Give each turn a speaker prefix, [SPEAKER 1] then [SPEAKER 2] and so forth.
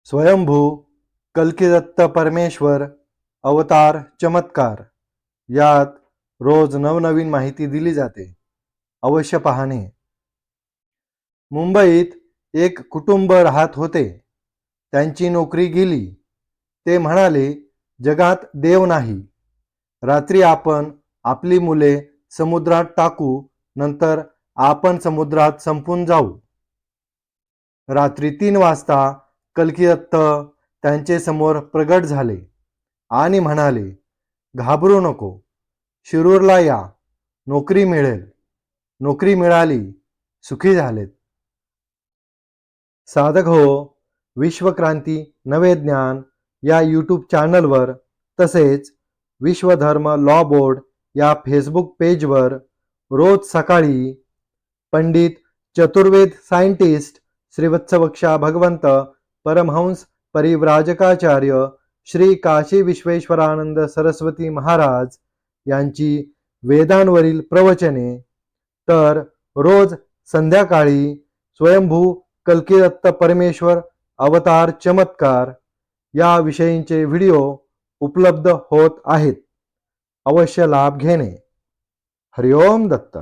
[SPEAKER 1] स्वयंभू कल्किदत्त परमेश्वर अवतार चमत्कार यात रोज नवनवीन माहिती दिली जाते. अवश्य पाहणे. मुंबईत एक कुटुंब राहत होते. त्यांची नोकरी गेली. ते म्हणाले, जगात देव नाही. रात्री आपण आपली मुले समुद्रात टाकू, नंतर आपण समुद्रात संपून जाऊ. रात्री 3 वाजता कल्किदत्त त्यांचे समोर प्रगट झाले आणि म्हणाले, घाबरू नको, शिरूरला या, नोकरी मिळेल. नोकरी मिळाली, सुखी झालेत. साधक हो, विश्वक्रांती नवे ज्ञान या यूट्यूब चॅनलवर तसेच विश्वधर्म लॉ बोर्ड या फेसबुक पेजवर रोज सकाळी पंडित चतुर्वेद सायंटिस्ट श्रीवत्सवक्षा भगवंत परमहंस परिव्राजकाचार्य श्री काशी विश्वेश्वरानंद सरस्वती महाराज यांची वेदांवरील प्रवचने, तर रोज संध्याकाळी स्वयंभू कल्किदत्त परमेश्वर अवतार चमत्कार या विषयींचे व्हिडिओ उपलब्ध होत आहेत. अवश्य लाभ घेणे. हरिओम दत्त.